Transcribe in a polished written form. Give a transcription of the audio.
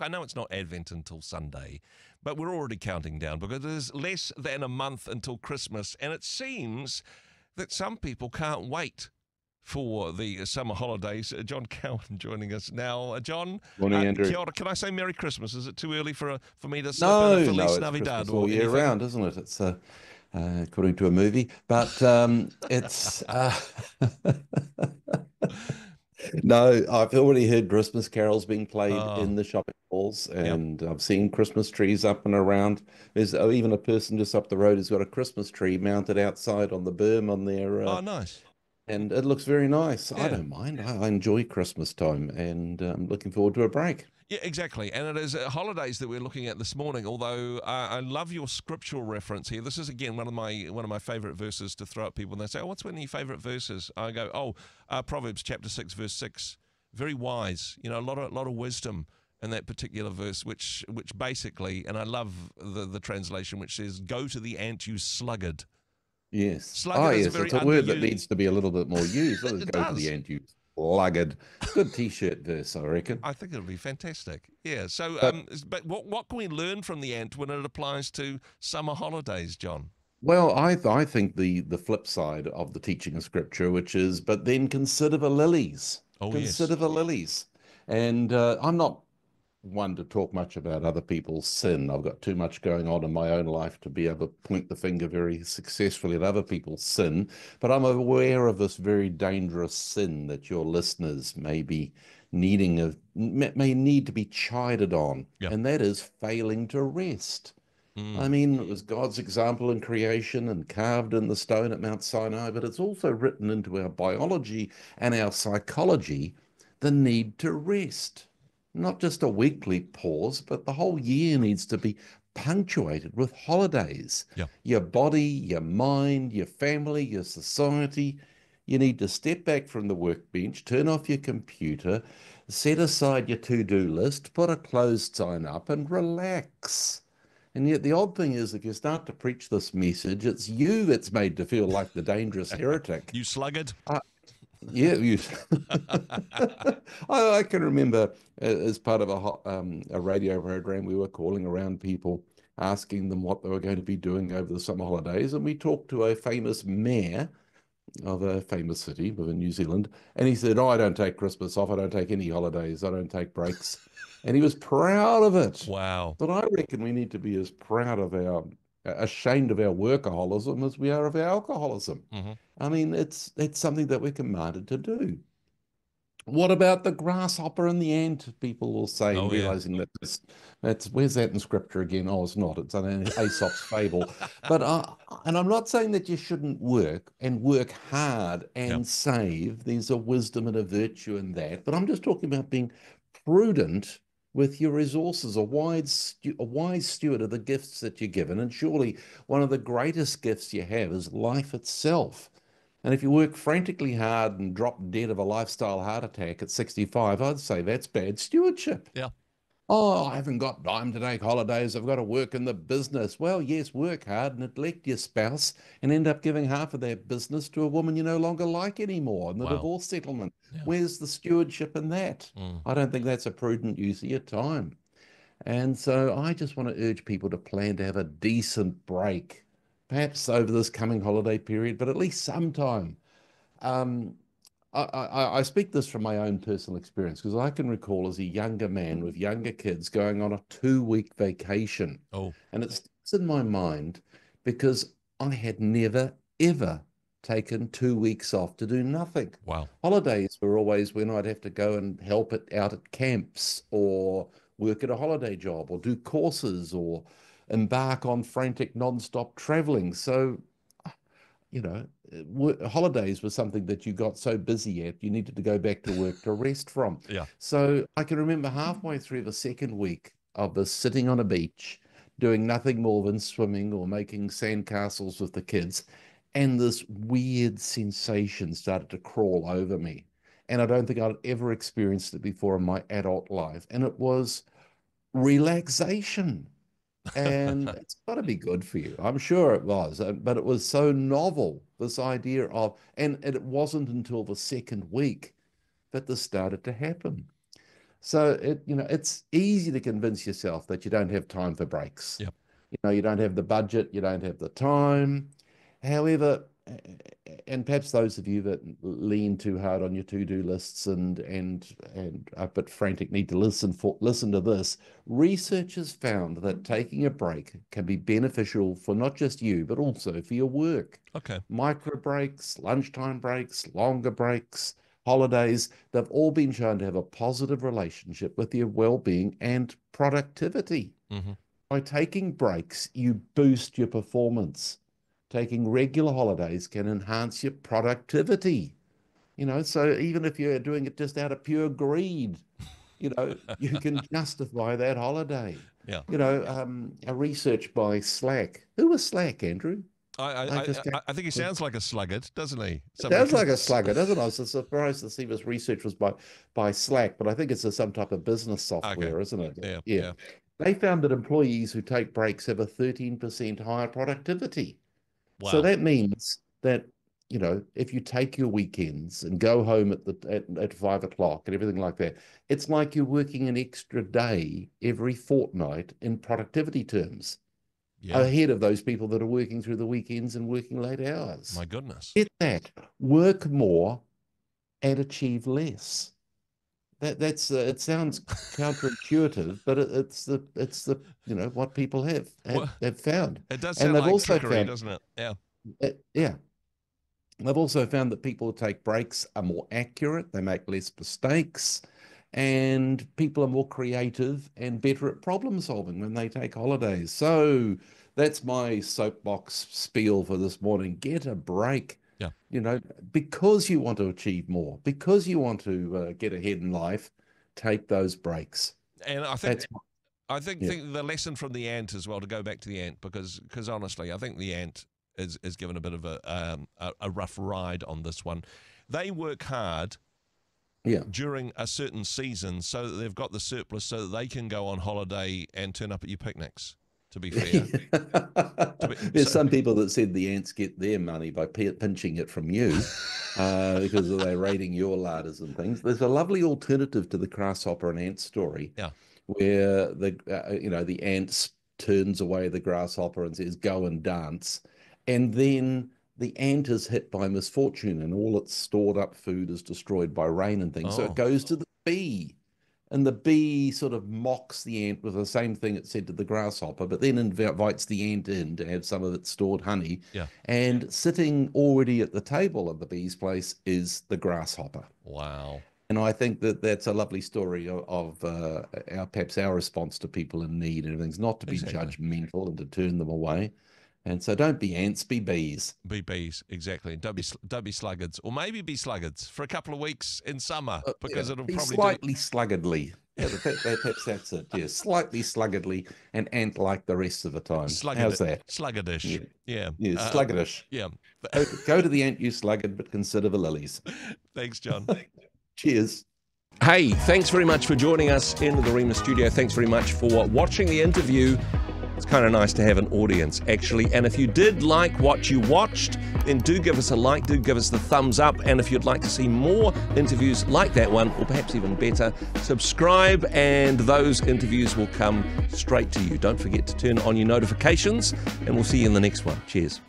I know it's not Advent until Sunday, but we're already counting down because there's less than a month until Christmas, and it seems that some people can't wait for the summer holidays. John Cowan joining us now. John, Morning, Andrew. kia ora. Can I say Merry Christmas? Is it too early for me to slip in a No, Feliz it's Navidad Christmas or all year anything? round, isn't it? It's according to a movie, but it's no. I've already heard Christmas carols being played Oh, in the shopping malls, yeah. and I've seen Christmas trees up and around. There's even a person just up the road who's got a Christmas tree mounted outside on the berm on their, Oh, nice. and it looks very nice. I Yeah. don't mind. I enjoy Christmas time, and I'm looking forward to a break. Yeah, exactly. And it is holidays that we're looking at this morning. Although I love your scriptural reference here. This is again one of my favorite verses to throw at people. And they say, "Oh, what's one of your favorite verses?" I go, "Oh, Proverbs chapter 6, verse 6. Very wise. You know, a lot of wisdom in that particular verse, which basically, and I love the translation, which says, 'Go to the ant, you sluggard.'" Yes. Oh, Sluggard is a yes. very It's a word that underused. needs to be a little bit more used. Let us It go to the does. end, you sluggard. Good T-shirt verse, I reckon. I think it'll be fantastic. Yeah. So, But but what can we learn from the ant when it applies to summer holidays, John? well, I think the flip side of the teaching of Scripture, which is, but then consider the lilies. Oh, yes. Consider the lilies. And I'm not one to talk much about other people's sin. I've got too much going on in my own life to be able to point the finger very successfully at other people's sin. But I'm aware of this very dangerous sin that your listeners may be may need to be chided on, Yeah. and that is failing to rest. I Mm. mean, it was God's example in creation and carved in the stone at Mount Sinai, but it's also written into our biology and our psychology the need to rest. Not just a weekly pause, but the whole year needs to be punctuated with holidays. Yeah. Your body, your mind, your family, your society. You need to step back from the workbench, turn off your computer, set aside your to-do list, put a closed sign up, and relax. And yet the odd thing is, if you start to preach this message, it's you that's made to feel like the dangerous heretic. You sluggard. Uh, yeah, you. I can remember as part of a radio program, we were calling around people, asking them what they were going to be doing over the summer holidays, and we talked to a famous mayor of a famous city within New Zealand. And he said, "Oh, I don't take Christmas off. I don't take any holidays. I don't take breaks." And he was proud of it. Wow. But I reckon we need to be as proud of ashamed of our workaholism as we are of our alcoholism. Hmm. I mean, it's something that we're commanded to do. What about the grasshopper and the ant? People will say, Oh, yeah. realizing that that's where's that in scripture again? Oh, it's not. It's an Aesop's fable. But and I'm not saying that you shouldn't work and work hard Yeah. and save. There's a wisdom and a virtue in that. But I'm just talking about being prudent with your resources, a wise steward of the gifts that you're given. And surely one of the greatest gifts you have is life itself. And if you work frantically hard and drop dead of a lifestyle heart attack at 65, I'd say that's bad stewardship. Yeah. Oh, I haven't got time to take holidays. I've got to work in the business. Well, yes, work hard, neglect your spouse, and end up giving half of that business to a woman you no longer like anymore in the Wow. divorce settlement. Yeah. Where's the stewardship in that? Mm. I don't think that's a prudent use of your time. And so I just want to urge people to plan to have a decent break, perhaps over this coming holiday period, but at least sometime. Um, I speak this from my own personal experience because I can recall as a younger man with younger kids going on a 2 week vacation. Oh, And it sticks in my mind because I had never, ever taken 2 weeks off to do nothing. wow. Holidays were always when I'd have to go and help it out at camps or work at a holiday job or do courses or embark on frantic non-stop traveling. So you know, holidays was something that you got so busy at, you needed to go back to work to rest from. Yeah. So I can remember halfway through the second week of us sitting on a beach, doing nothing more than swimming or making sandcastles with the kids, and this weird sensation started to crawl over me. And I don't think I'd ever experienced it before in my adult life. And it was relaxation. And it's got to be good for you. I'm sure it was, but it was so novel, this idea of, and it wasn't until the second week that this started to happen. So it's easy to convince yourself that you don't have time for breaks. Yep. You don't have the budget, you don't have the time. However, and perhaps those of you that lean too hard on your to-do lists and are a bit frantic need to listen to this. Research has found that taking a break can be beneficial for not just you, but also for your work. Okay. Micro breaks, lunchtime breaks, longer breaks, holidays, they've all been shown to have a positive relationship with your well-being and productivity. Mm-hmm. By taking breaks, you boost your performance. Taking regular holidays can enhance your productivity. So even if you're doing it just out of pure greed, you can justify that holiday. Yeah. A research by Slack. Who was Slack, Andrew? I think he sounds like a sluggard, doesn't he? Sounds like a sluggard, doesn't it? I was surprised to see this research was by Slack, but I think it's some type of business software, isn't it? Yeah. They found that employees who take breaks have a 13% higher productivity. Wow. So that means that, if you take your weekends and go home at 5 o'clock and everything like that, it's like you're working an extra day every fortnight in productivity terms, ahead of those people that are working through the weekends and working late hours. My goodness. Get that. Work more and achieve less. That's it sounds counterintuitive, but it's the what people have found. It does sound like trickery, doesn't it? Yeah. Yeah. They've also found that people who take breaks are more accurate, they make less mistakes, and people are more creative and better at problem solving when they take holidays. So that's my soapbox spiel for this morning. Get a break. Yeah. Because you want to achieve more, because you want to get ahead in life, take those breaks. And I think think the lesson from the ant as well, to go back to the ant, because honestly, I think the ant is given a bit of a rough ride on this one. They work hard during a certain season so that they've got the surplus so that they can go on holiday and turn up at your picnics. To be fair, there's some people that said the ants get their money by pinching it from you because they're raiding your larders and things. There's a lovely alternative to the grasshopper and ant story, where the ant turns away the grasshopper and says, "Go and dance," and then the ant is hit by misfortune and all its stored up food is destroyed by rain and things. So it goes to the bee. And the bee sort of mocks the ant with the same thing it said to the grasshopper, but then invites the ant in to have some of its stored honey. Yeah. And sitting already at the table of the bee's place is the grasshopper. Wow. And I think that that's a lovely story of perhaps our response to people in need and everything's not to be judgmental and to turn them away. And so don't be ants, be bees. Be bees, exactly. Don't be sluggards, or maybe be sluggards for a couple of weeks in summer because it'll be probably slightly sluggardly. Yeah, perhaps that's it. Yeah, slightly sluggardly and ant like the rest of the time. How's that? Sluggardish. Yeah. Sluggardish. Yeah. Go to the ant, you sluggard, but consider the lilies. Thanks, John. Cheers. Hey, thanks very much for joining us in the Rhema studio. Thanks very much for watching the interview. It's kind of nice to have an audience, actually. And if you did like what you watched, then do give us a like, do give us the thumbs up. And if you'd like to see more interviews like that one, or perhaps even better, subscribe and those interviews will come straight to you. Don't forget to turn on your notifications, and we'll see you in the next one. Cheers.